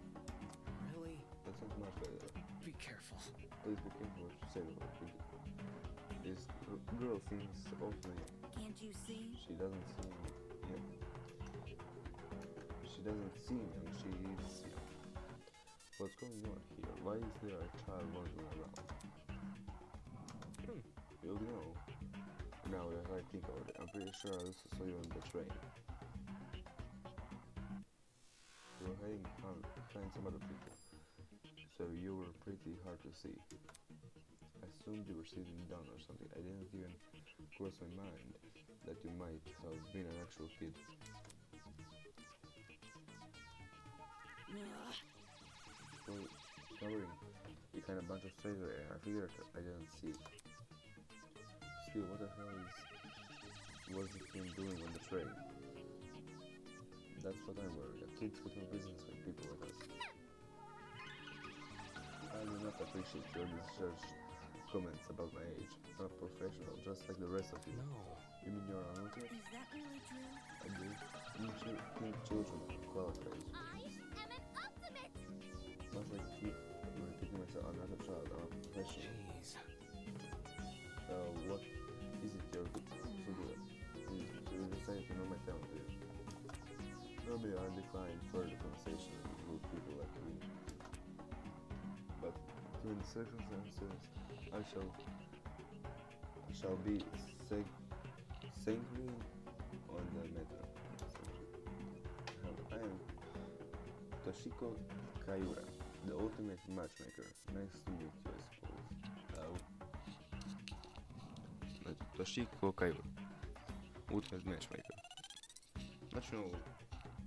Really? That sounds much better. Be careful. Please be careful what you say about it. This girl seems awfully. Can't you see? She doesn't seem young. She doesn't seem young. She is young. What's going on here? Why is there a child wandering around? You'll know. Now that I think about it, I'm pretty sure I also saw you on the train. You were hiding behind some other people, so you were pretty hard to see. I assumed you were sitting down or something. I didn't even cross my mind that you might have been an actual kid. Well, covering behind a bunch of stranger and I figured I didn't see it. Still, what the hell was the team doing on the train? That's what I'm worried. Kids with no business with people like us. I do not appreciate your discharged comments about my age. I'm a professional, just like the rest of you. No. You mean you're an ultimate? Is that really true? I do. Think children qualify. I am an ultimate! Much like you, I'm repeating myself, I'm not a child, I'm a professional. Jeez. What is it you're good so good at? You decided to know my talent, do you? Normally I decline further conversation with people like me. But given the circumstances, I shall be sanguine on the matter. I am Toshiko Kaiura, the ultimate matchmaker. Nice to meet you, I suppose. Toshiko Kaiura, ultimate matchmaker. Znači,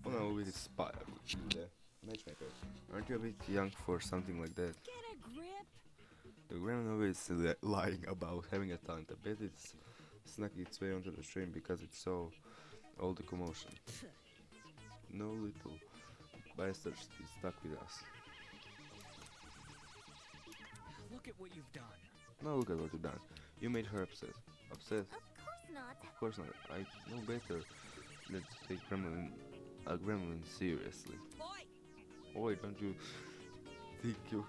ona uvijek spy ljude. Matchmaker. Aren't you a bit young for something like that? Get a grip. The grandma always lying about having a talent. I bet it's snuck its way onto the train because it saw all the commotion. No little bastard is stuck with us. Look at what you've done. Now look at what you've done. You made her upset. Upset? Of course not. Of course not. I know better than to take a gremlin seriously. Boy. Oi, don't you think you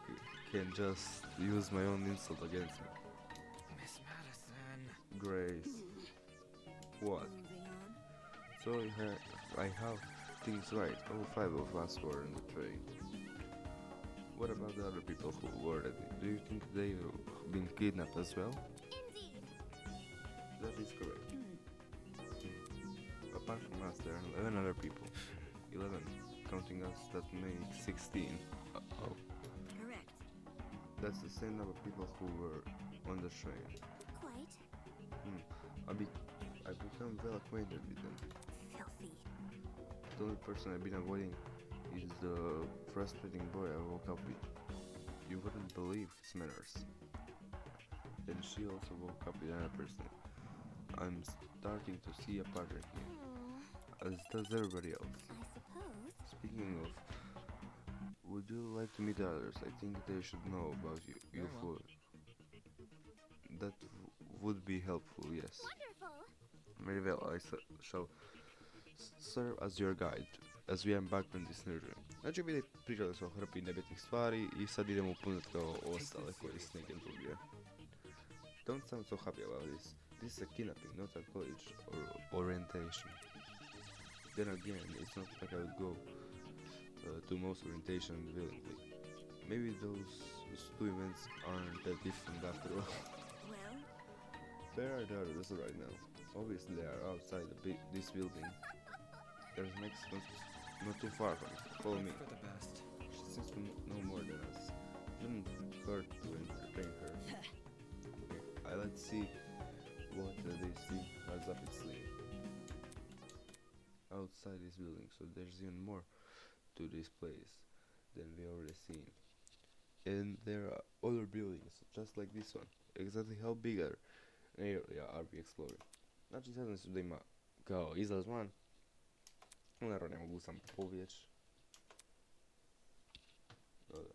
can just use my own insult against me? Miss Madison. Grace. What? Moving on. So I have things right. All five of us were in the train. What about the other people who were at it? Do you think they've been kidnapped as well? Indeed. That is correct. Apart from us, there are 11 other people. 11, counting us, that makes 16. Uh-oh. Correct. That's the same number of people who were on the train. Quite. I've become well acquainted with them. Filthy. The only person I've been avoiding is the frustrating boy I woke up with. You wouldn't believe his manners. And she also woke up with another person. I'm starting to see a pattern here, as does everybody else. I suppose. Speaking of, would you like to meet others? I think they should know about you. Very well. That would be helpful, yes. Wonderful. Very well, shall serve as your guide as we embark on this new journey. Znači pričali smo o hrpi nebitnih stvari i sad idemo upuniti kao ostale korisne drugdje. Don't sound so happy about this. This is a kidnapping, not a college or orientation. Then again, it's not like I would go to most orientation willingly. Maybe those two events aren't that different after all. Well, Where are the others right now? Obviously they are outside this building. There's an exit not too far from it. Follow me. For the best. She seems to know more than us. Shouldn't hurt to entertain her. Okay, let's see what they see has up its sleeve. Outside this building, so there's even more to this place than we already seen. And there are other buildings, just like this one. Exactly how big area are we exploring? Znači sad su da ima kao izlaz van. Naravno ne mogu sam povijeć. No da.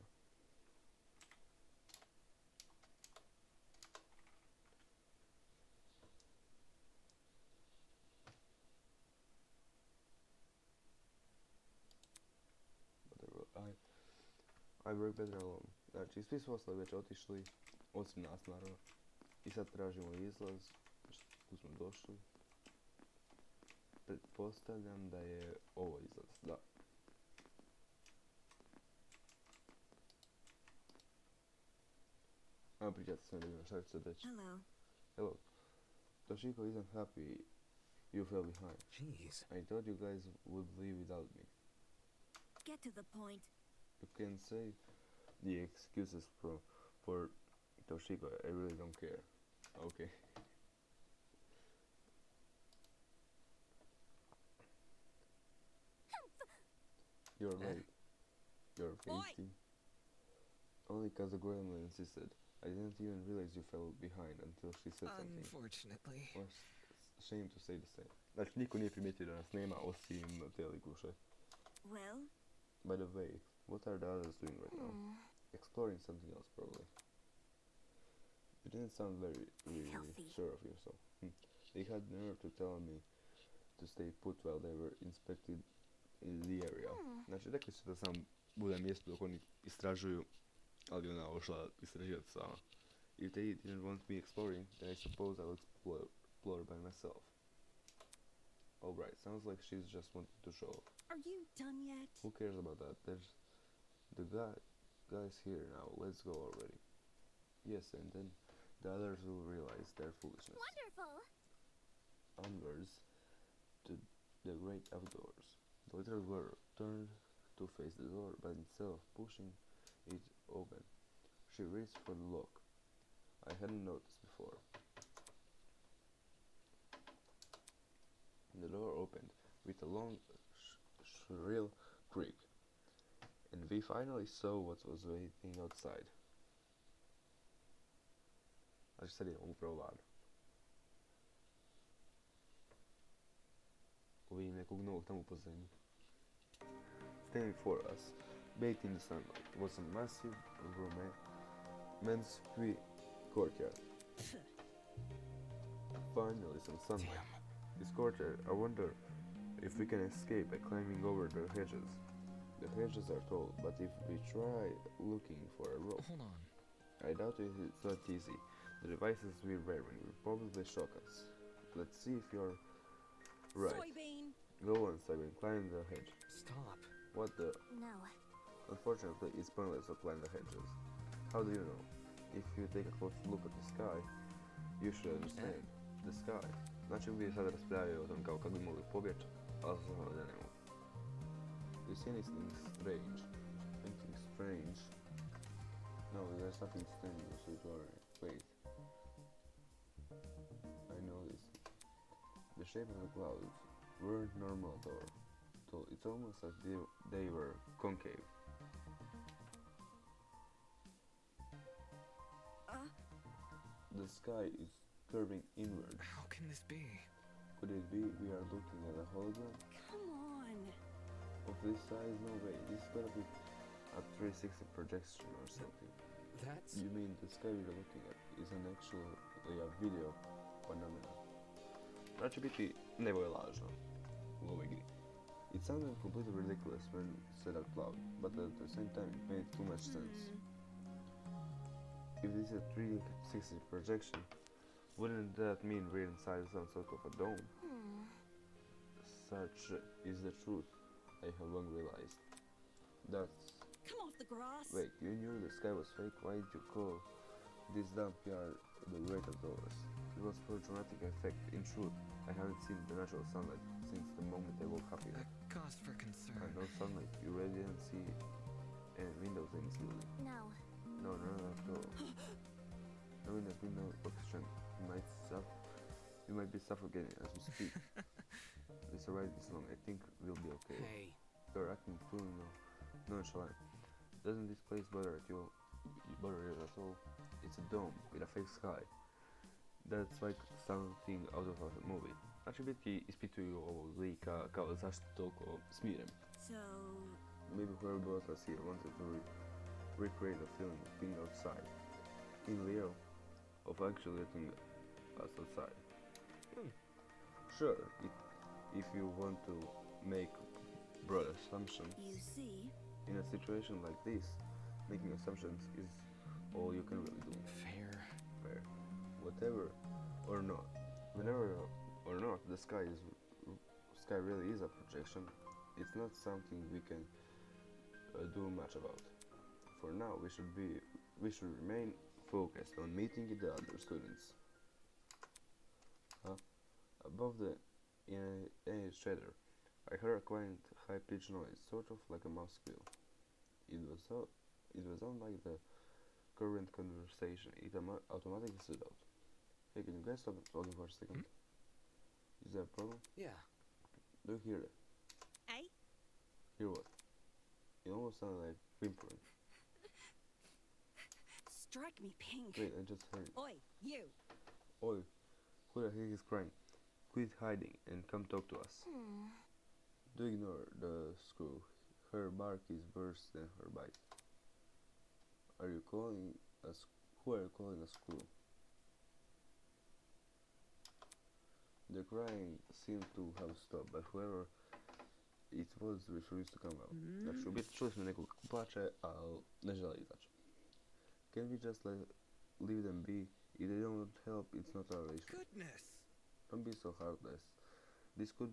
Whatever, I work better alone. Znači svi su ostali već otišli, osim nas naravno. I sad tražimo izlaz. Tu smo došli. Pretpostavljam da je ovo izlaz, da. Ajmo pričati s ljudima, šta ću sad reći? hello. Hello. Toshiko isn't happy you fell behind. Jeez. I thought you guys would leave without me. Get to the point. You can say the excuses for Toshiko, I really don't care. Okay. You're late. You're fainting. Only cause the grandma insisted. I didn't even realize you fell behind until she said something. Unfortunately. Was ashamed to say the same. Znači niko nije primijetio da nas nema osim te likuše. Well, By the way, what are the others doing right now? Exploring something else probably. You didn't sound very really Filthy. sure of yourself. They had nerve to tell me to stay put while they were inspected in the area. Znači rekli su da sam budem mjesto dok oni istražuju, ali ona ošla istraživati sama. If they didn't want me exploring, then I suppose I'll explore by myself. Alright, sounds like she's just wanting to show off. are you done yet? Who cares about that? There's the guy's here now. Let's go already. Yes, and then the others will realize their foolishness. Wonderful. Onwards to the great outdoors. The little girl turned to face the door, but instead of pushing it open, she reached for the lock. I hadn't noticed before. The door opened with a long, shrill creak, and we finally saw what was waiting outside. Znači sad idemo upravo van. Vidim nekog novog tamo u pozadini. Standing before us, bathed in the sunlight, was a massive immense courtyard. Finally some sunlight. This courtyard, I wonder if we can escape by climbing over the hedges. The hedges are tall, but if we try looking for a rope, Hold on. I doubt it's that easy. The devices we're wearing will probably shock us. Let's see if you're right. Soybean. Go on, Simon, climb the hedge. Stop. What the? No. Unfortunately, it's pointless to climb the hedges. How do you know? If you take a close look at the sky, you should understand. The sky. Znači uvijek sad raspravljaju o tom kao kad bi mogli pobjeći, ali znamo da ne mogu. Do you see anything strange? Anything strange? No, there's nothing strange in this tutorial. Wait. I know this. The shape of the clouds weren't normal at all. So it's almost like they were concave. The sky is curving inward. How can this be? Could it be we are looking at a hologram? Come on. Of this size? No way. This gotta be a 360 projection or something. That's... You mean the sky we're looking at is an actual a video phenomena. Znači biti nebo je lažno u ovoj igri. It sounded completely ridiculous when said out loud, but at the same time it made too much sense. If this is a 360 projection, wouldn't that mean we're inside some sort of a dome? Such is the truth, I have long realized. That's... Come off the grass. Wait, you knew the sky was fake? Why did you call this dump yard the great outdoors? It was for dramatic effect. In truth, I haven't seen the natural sunlight since the moment I woke up here. Cause for concern. And no sunlight, you really didn't see any windows in this building. No. No, not at all. No windows, no oxygen. You might be suffocating as we speak. This ride is long. I think we'll be okay. Hey. You're acting too nonchalant. Doesn't this place bother you at all? It's a dome with a fake sky. That's like something out of a movie. Znači biti ispituju ovog lika kao zašto toliko smiren. So, Maybe whoever brought us here wanted to recreate the feeling of being outside. In lieu of actually letting us outside. Sure, if you want to make broad assumptions. you see, In a situation like this, making assumptions is all you can really do. Fair. Fair. Whatever or not, whenever or not the sky really is a projection, it's not something we can do much about. For now, we should remain focused on meeting the other students. Above the shader, I heard a quaint high-pitched noise, sort of like a mouse squeal. It was unlike the current conversation. It automatically stood out. Hey, can you guys stop talking for a second? Is there a problem? Yeah. Do you hear that? eh? Hear what? It almost sounded like whimpering. Strike me pink. Wait, I just heard it. Oi, you. Oi, who the heck is crying? Quit hiding and come talk to us. Do ignore the screw. Her bark is worse than her bite. Who are you calling a screw? The crying seemed to have stopped, but whoever it was refused to come out. Znači, u biti čuli smo nekog plače, ali ne žele izaći. Can we just leave them be? If they don't help, it's not our issue. Goodness. Don't be so heartless. This could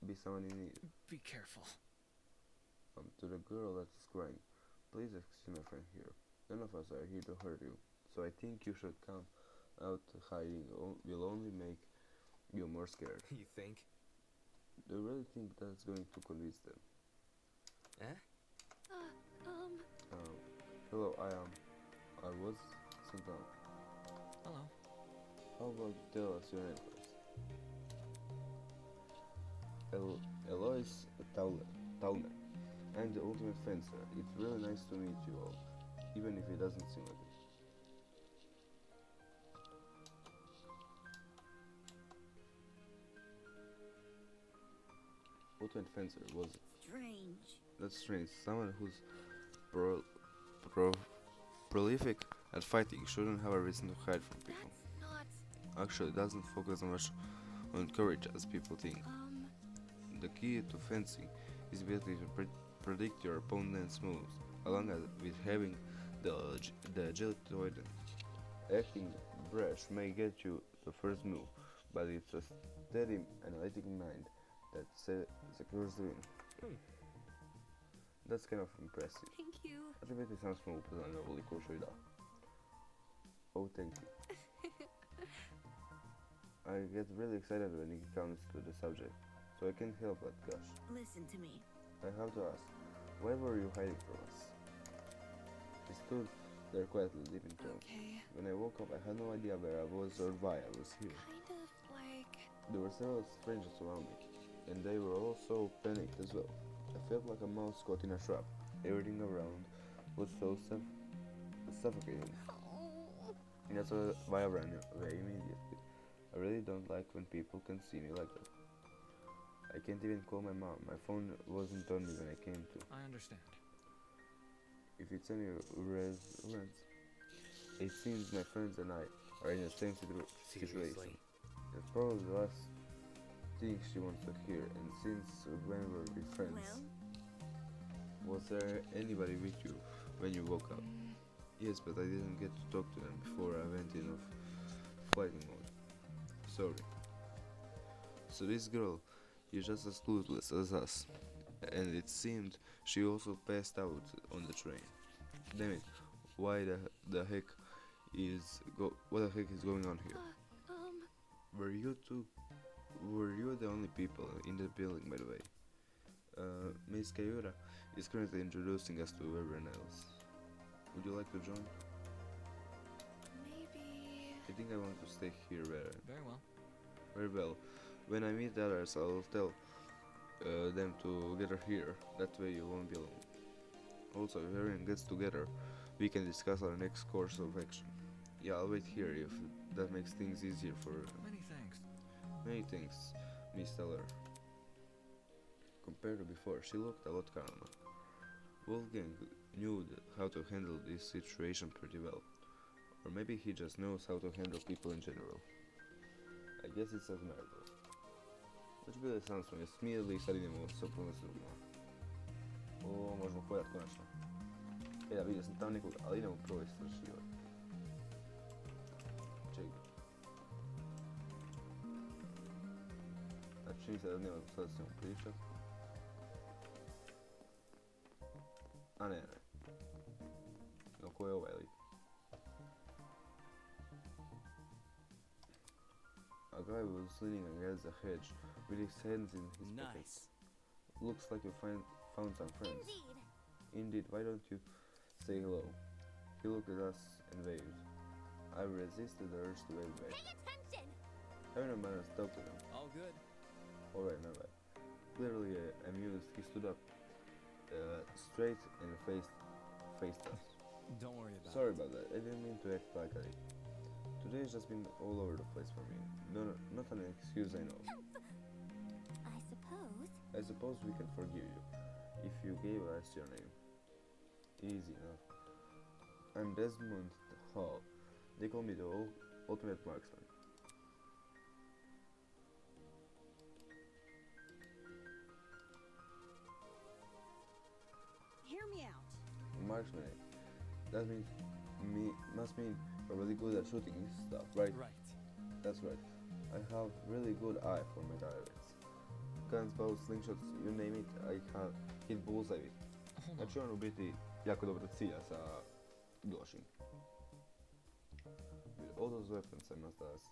be someone in need. Be careful. To the girl that is crying, please excuse my friend here. None of us are here to hurt you, so I think you should come out. Hiding will only make you more scared. You think? Do you really think that's going to convince them? Eh? Hello, I was sent down. Hello. How about you tell us your name first? Elois Tauner. I'm the ultimate fencer. It's really nice to meet you all, even if it doesn't seem like it. Ultimate fencer was... Strange. That's strange. Someone who's prolific at fighting shouldn't have a reason to hide from people. That's not. Actually, it doesn't focus much on courage as people think. The key to fencing is ability to predict your opponent's moves, along with having the agility to avoid them. Acting brash may get you the first move, but it's a steady, analytic mind that secures the win. That's kind of impressive. Thank you. Znači biti sam smo upoznali ovu likušu i da. Oh, thank you. I get really excited when it comes to the subject, so I can't help but gush. Listen to me. I have to ask, why were you hiding from us? He stood there quietly, deep in thought. Okay. When I woke up, I had no idea where I was or why I was here. Kind of like. There were several strangers around me, and they were all so panicked as well. I felt like a mouse caught in a trap. Everything around was so suffocating. Oh. And that's why I ran away immediately. I really don't like when people can see me like that. I can't even call my mom. My phone wasn't on me when I came to. I understand. If it's any relevance, it seems my friends and I are in the same situation. It's probably the last thing she wants to hear, and since when were we friends? Well, Was there anybody with you when you woke up? Yes, but I didn't get to talk to them before I went in of fighting mode. Sorry. So this girl is just as clueless as us, and it seemed she also passed out on the train. Damn it! Why the heck what the heck is going on here? Were you the only people in the building, by the way? Miss Kayura is currently introducing us to everyone else. Would you like to join? Maybe. I think I want to stay here better. Very well. Very well. When I meet the others, I'll tell them to gather here. That way you won't be alone. Also, if everyone gets together, we can discuss our next course of action. Yeah, I'll wait here if that makes things easier for Many thanks. many things, Miss Teller. Compared to before, she looked a lot calmer. Wolfgang knew how to handle this situation pretty well. Or maybe he just knows how to handle people in general. I guess it's admirable. Već bili sam smo, smije li sad idemo sa puno s drugima? Ovo možemo hodati konačno. Da, vidio sam tamo nekoga, ali idemo prvo istraživati. Čekaj. A čini se da nema sad s njom pričat. A ne. No, ko je ovaj lik? A guy was leaning against the hedge with his hands in his pockets. Looks like you found some friends. Indeed, why don't you say hello? He looked at us and waved. I resisted the urge to wave back. Pay attention! Having a manner to talk to them. All good. Alright, my bad. Clearly amused, he stood up straight and faced us. Don't worry about Sorry about that, I didn't mean to act like I... Today has just been all over the place for me. No, not an excuse, I know. I suppose we can forgive you, if you gave us your name. Easy enough. I'm Desmond Hall. They call me the ultimate marksman. hear me out. Marksman, that must mean you're really good at shooting stuff, right? Right. That's right. I have really good eye for my targets. Guns, bows, slingshots, you name it, I can hit bullseye with. Hold on. Znači on u biti jako dobro cilja sa došim. With all those weapons, I must ask.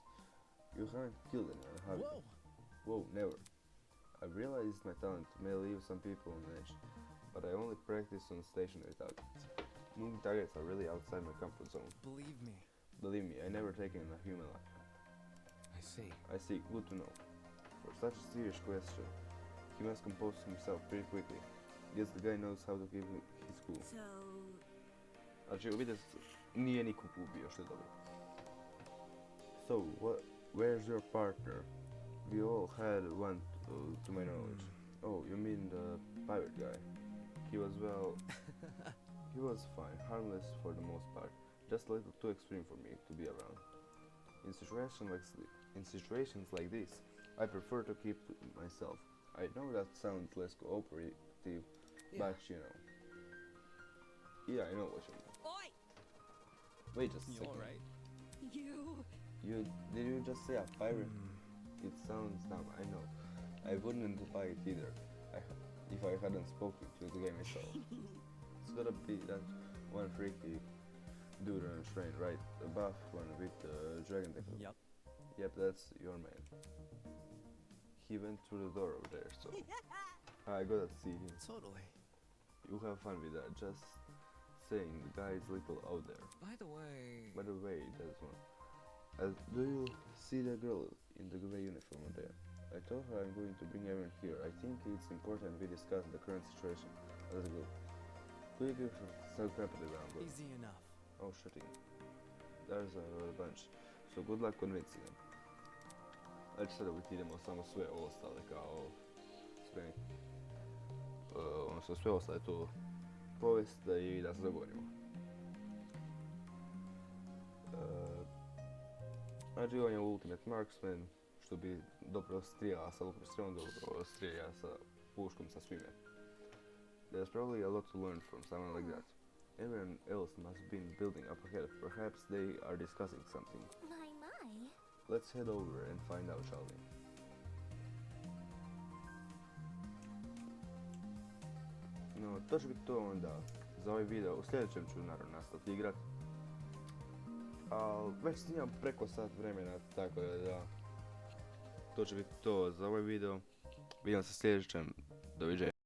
You haven't killed anyone, have you? Whoa, never. I realize my talent may leave some people on edge, but I only practice on stationary targets. Moving targets are really outside my comfort zone. Believe me. Believe me, I never taken a human life. I see. I see, good to know. For such a serious question, he must compose himself pretty quickly. Guess the guy knows how to keep his cool. So, Znači, vidjet nije nikog ubio, što je dobro. So, where's your partner? We all had one, to my knowledge. Oh, you mean the pirate guy? He was, well... he was fine, harmless for the most part. Just a little too extreme for me to be around. In situations like this, I prefer to keep to myself. I know that sounds less cooperative, but you know. Yeah, I know what you mean. oi! Wait just a You second. alright? Did you just say a pirate? It sounds dumb, I know. I wouldn't buy it either, if I hadn't spoken to the guy myself. It's gotta be that one freaky dude on a train, right? The buff one with the dragon tattoo. Yep. Yep, that's your man. He went through the door over there, so I gotta see him. Totally. You have fun with that, just saying the guy is little out there. By the way, There's one. Do you see the girl in the grey uniform over there? I told her I'm going to bring everyone here. I think it's important we discuss the current situation as a group. Could you give some crap at the ground, please? easy enough. Oh, shitting. There's a bunch. So good luck convincing them. Znači sada uvijek idemo samo sve ostale kao sve odnosno sve ostale tu povest i da se dogovorimo. Znači on je ultimate marksman, što bi dobro strijela sa lukom strelom, dobro strelja sa puškom, sa svime. There's probably a lot to learn from someone like that. Everyone else must have been building up ahead. Perhaps they are discussing something. My. Let's head over and find out, shall we? No, to će biti to onda za ovaj video. U sljedećem ću naravno nastaviti igrat. Ali već snimam preko sat vremena, tako da to će biti to za ovaj video. Vidimo se u sljedećem. Doviđenja.